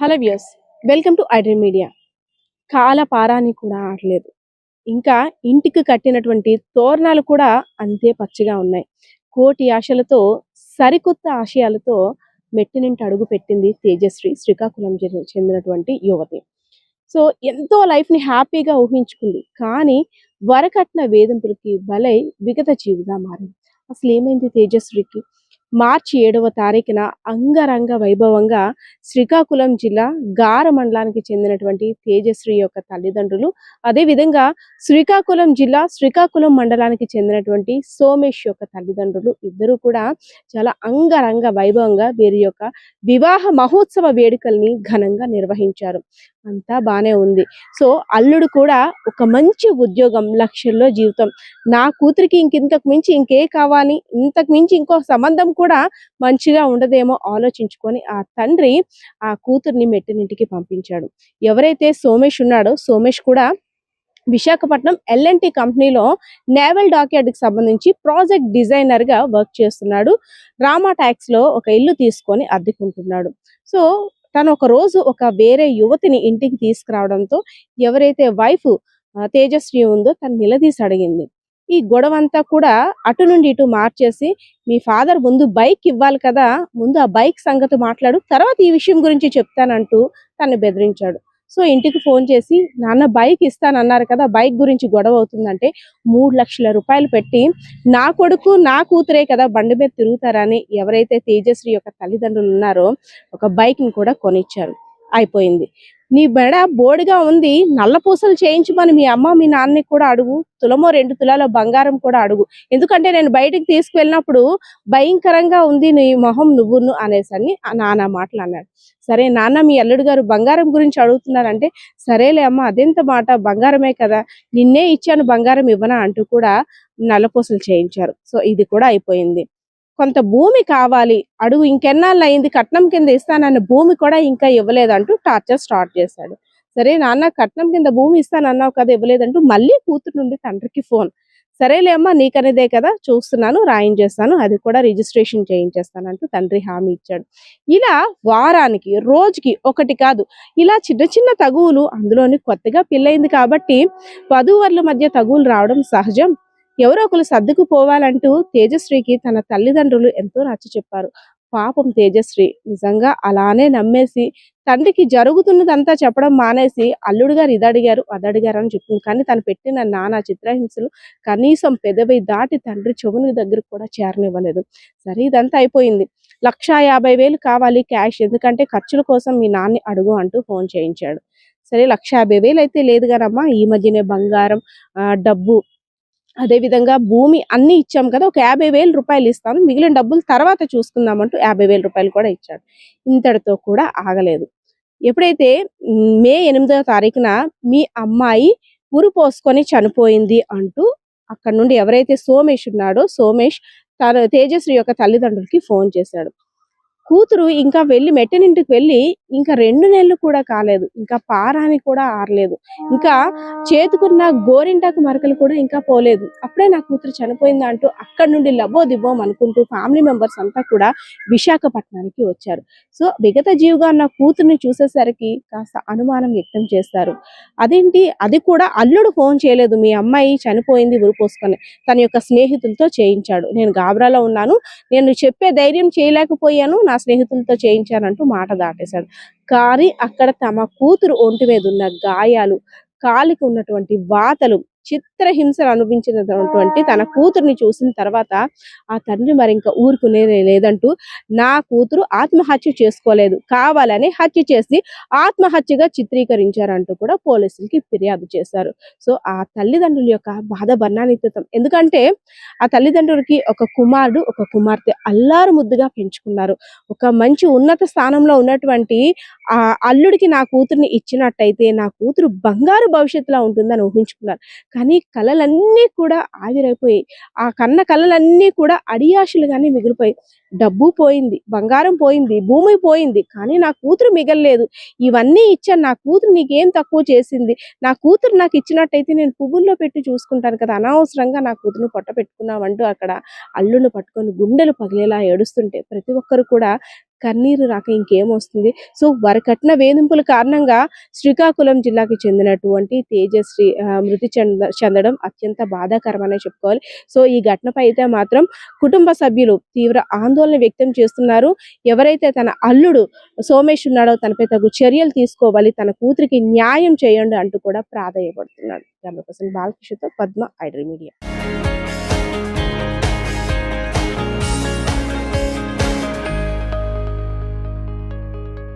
Hello views, welcome to iDream media. కాల పారాని కూడా ఆడలేదు. ఇంకా ఇంటికి కట్టినటువంటి తోరణాలు కూడా అంతే పచ్చిగా ఉన్నాయి. కోటి ఆశలతో, సరికొత్త ఆశయాలతో మెట్టినింటి అడుగు పెట్టింది తేజశ్రీ, శ్రీకాకుళం చెందినటువంటి యువతి. సో ఎంతో లైఫ్‌ని హ్యాపీగా ఊహించుకుంది. కానీ వరకట్న వేధింపులకి బలై విగత జీవిగా మారింది. అసలేమైంది తేజశ్రీకి? మార్చి 7వ తారీఖున అంగరంగ వైభవంగా శ్రీకాకుళం జిల్లా గార మండలానికి చెందినటువంటి తేజశ్రీ యొక్క తల్లిదండ్రులు, అదేవిధంగా శ్రీకాకుళం మండలానికి చెందినటువంటి సోమేష్ యొక్క తల్లిదండ్రులు ఇద్దరూ కూడా చాలా అంగరంగ వైభవంగా వీరి యొక్క వివాహ మహోత్సవ వేడుకల్ని ఘనంగా నిర్వహించారు. అంతా బానే ఉంది. సో అల్లుడు కూడా ఒక మంచి ఉద్యోగం, లక్షల్లో జీవితం. నా కూతురికి ఇంతకు మించి ఇంకే కావాలి, ఇంతకు మించి ఇంకో సంబంధం కూడా మంచిగా ఉండదేమో ఆలోచించుకొని ఆ తండ్రి ఆ కూతుర్ని మెట్టినింటికి పంపించాడు. ఎవరైతే సోమేష్ ఉన్నాడో, సోమేష్ కూడా విశాఖపట్నం ఎల్ఎన్టీ కంపెనీలో నేవల్ డాక్యార్డ్కి సంబంధించి ప్రాజెక్ట్ డిజైనర్గా వర్క్ చేస్తున్నాడు. రామా ట్యాక్స్లో ఒక ఇల్లు తీసుకొని అద్దెకుంటున్నాడు. సో తను ఒక రోజు ఒక వేరే యువతిని ఇంటికి తీసుకురావడంతో ఎవరైతే వైఫ్ తేజస్వి ఉందో తను నిలదీసి అడిగింది. ఈ గొడవంతా కూడా అటు నుండి ఇటు మార్చేసి, మీ ఫాదర్ ముందు బైక్ ఇవ్వాలి కదా, ముందు ఆ బైక్ సంగతి మాట్లాడు, తర్వాత ఈ విషయం గురించి చెప్తానంటూ తను బెదిరించాడు. సో ఇంటికి ఫోన్ చేసి, నాన్న బైక్ ఇస్తానన్నారు కదా, బైక్ గురించి గొడవ అవుతుందంటే 3,00,000 రూపాయలు పెట్టి, నా కొడుకు నా కూతురే కదా బండి మీద తిరుగుతారని ఎవరైతే తేజశ్రీ యొక్క తల్లిదండ్రులు ఉన్నారో ఒక బైక్ని కూడా కొనిచ్చారు. అయిపోయింది. నీ బెడ బోడిగా ఉంది, నల్ల పూసలు చేయించమని మీ అమ్మ మీ నాన్నని కూడా అడుగు, తులమో 2 తులాల బంగారం కూడా అడుగు, ఎందుకంటే నేను బయటికి తీసుకువెళ్ళినప్పుడు భయంకరంగా ఉంది నీ మొహం నువ్వును అనేసని నాన్న మాటలు అన్నాడు. సరే నాన్న, మీ అల్లుడు గారు బంగారం గురించి అడుగుతున్నారంటే, సరేలే అమ్మ అదెంత మాట, బంగారమే కదా, నిన్నే ఇచ్చాను బంగారం ఇవ్వనా అంటూ కూడా నల్లపూసలు చేయించారు. సో ఇది కూడా అయిపోయింది. కొంత భూమి కావాలి అడుగు, ఇంకెన్నాళ్ళు అయింది, కట్నం కింద ఇస్తానన్న భూమి కూడా ఇంకా ఇవ్వలేదంటూ టార్చర్ స్టార్ట్ చేశాడు. సరే నాన్న, కట్నం కింద భూమి ఇస్తానన్నావు కదా ఇవ్వలేదంటూ మళ్ళీ కూతురు నుండి తండ్రికి ఫోన్. సరేలే అమ్మా, నీకనేదే కదా, చూస్తున్నాను, రాయించేస్తాను, అది కూడా రిజిస్ట్రేషన్ చేయించేస్తానంటూ తండ్రి హామీ ఇచ్చాడు. ఇలా వారానికి రోజుకి ఒకటి కాదు, ఇలా చిన్న చిన్న తగువులు, అందులోని కొత్తగా పెళ్ళయింది కాబట్టి వధూవరుల మధ్య తగువులు రావడం సహజం. ఎవరో ఒకరు సర్దుకుపోవాలంటూ తేజశ్రీకి తన తల్లిదండ్రులు ఎంతో నచ్చ చెప్పారు. పాపం తేజశ్రీ నిజంగా అలానే నమ్మేసి తండ్రికి జరుగుతున్నదంతా చెప్పడం మానేసి, అల్లుడు గారు ఇది అడిగారు అది అడిగారు అని చెప్తుంది. కానీ తను పెట్టిన నానా చిత్రహింసలు కనీసం పెదవి దాటి తండ్రి చెవుని దగ్గరకు కూడా చేరనివ్వలేదు. సరే ఇదంతా అయిపోయింది. 1,50,000 కావాలి క్యాష్, ఎందుకంటే ఖర్చుల కోసం మీ నాన్ని అడుగు అంటూ ఫోన్ చేయించాడు. సరే 1,50,000 అయితే లేదు కానమ్మా, ఈ మధ్యనే బంగారం, డబ్బు, అదేవిధంగా భూమి అన్నీ ఇచ్చాం కదా, ఒక 50,000 రూపాయలు ఇస్తాను, మిగిలిన డబ్బులు తర్వాత చూసుకుందామంటూ 50,000 రూపాయలు కూడా ఇచ్చాడు. ఇంతటితో కూడా ఆగలేదు. ఎప్పుడైతే మే 8వ తారీఖున మీ అమ్మాయి ఉరి పోసుకొని చనిపోయింది అంటూ అక్కడ నుండి ఎవరైతే సోమేష్ ఉన్నాడో, సోమేష్ తన తేజశ్రీ యొక్క తల్లిదండ్రులకి ఫోన్ చేశాడు. కూతురు ఇంకా మెట్టినింటికి వెళ్ళి ఇంకా 2 నెలలు కూడా కాలేదు. ఇంకా పారాని కూడా ఆరలేదు. ఇంకా చేతుకున్న గోరింటాకు మరకలు కూడా ఇంకా పోలేదు. అప్పుడే నా కూతురు చనిపోయిందా అంటూ అక్కడి నుండి లబోదిబోం అనుకుంటూ ఫ్యామిలీ మెంబర్స్ అంతా కూడా విశాఖపట్నానికి వచ్చారు. సో విగత జీవిగా ఉన్న కూతుర్ని చూసేసరికి కాస్త అనుమానం వ్యక్తం చేస్తారు. అదేంటి, అది కూడా అల్లుడు ఫోన్ చేయలేదు, మీ అమ్మాయి చనిపోయింది ఉరి పోసుకొని, తన యొక్క స్నేహితులతో చేయించాడు, నేను గాబరాలో ఉన్నాను, నేను చెప్పే ధైర్యం చేయలేకపోయాను, నా స్నేహితులతో చేయించానంటూ మాట దాటేశాడు. కానీ అక్కడ తమ కూతురు ఒంటి మీద ఉన్న గాయాలు, కాలికి ఉన్నటువంటి వాతలు, చిత్రహింసలు అనుభవించినటువంటి తన కూతుర్ని చూసిన తర్వాత ఆ తండ్రి మరి ఇంకా ఊరుకునేదే లేదంటూ, నా కూతురు ఆత్మహత్య చేసుకోలేదు, కావాలని హత్య చేసి ఆత్మహత్యగా చిత్రీకరించారంటూ కూడా పోలీసులకి ఫిర్యాదు చేశారు. సో ఆ తల్లిదండ్రుల యొక్క బాధ బర్ణాతీతం. ఎందుకంటే ఆ తల్లిదండ్రులకి ఒక కుమారుడు, ఒక కుమార్తె అల్లారు ముద్దుగా పెంచుకున్నారు. ఒక మంచి ఉన్నత స్థానంలో ఉన్నటువంటి ఆ అల్లుడికి నా కూతుర్ని ఇచ్చినట్టయితే నా కూతురు బంగారు భవిష్యత్తులో ఉంటుందని ఊహించుకున్నారు. కానీ కలలన్నీ కూడా ఆవిరైపోయాయి. ఆ కన్న కలలన్నీ కూడా అడియాశలుగానే మిగిలిపోయాయి. డబ్బు పోయింది, బంగారం పోయింది, భూమి పోయింది, కానీ నా కూతురు మిగలలేదు. ఇవన్నీ ఇచ్చాను, నా కూతురు నీకేం తక్కువ చేసింది, నా కూతురు నాకు ఇచ్చినట్టయితే నేను పువ్వుల్లో పెట్టి చూసుకుంటాను కదా, అనవసరంగా నా కూతురుని పొట్ట పెట్టుకున్నావంటూ అక్కడ అల్లుని పట్టుకొని గుండెలు పగిలేలా ఏడుస్తుంటే ప్రతి ఒక్కరు కూడా కన్నీరు రాక ఇంకేమొస్తుంది. సో వరకట్న వేధింపుల కారణంగా శ్రీకాకుళం జిల్లాకి చెందినటువంటి తేజశ్రీ మృతి చెందడం అత్యంత బాధాకరమనే చెప్పుకోవాలి. సో ఈ ఘటనపై అయితే మాత్రం కుటుంబ సభ్యులు తీవ్ర ఆందోళన వ్యక్తం చేస్తున్నారు. ఎవరైతే తన అల్లుడు సోమేష్ ఉన్నాడో తనపై తగు చర్యలు తీసుకోవాలి, తన కూతురికి న్యాయం చేయండి అంటూ కూడా ప్రాధేయపడుతున్నాడు. కెమెరా పర్సన్ బాలకృష్ణతో పద్మ, ఐడ్రీ మీడియా.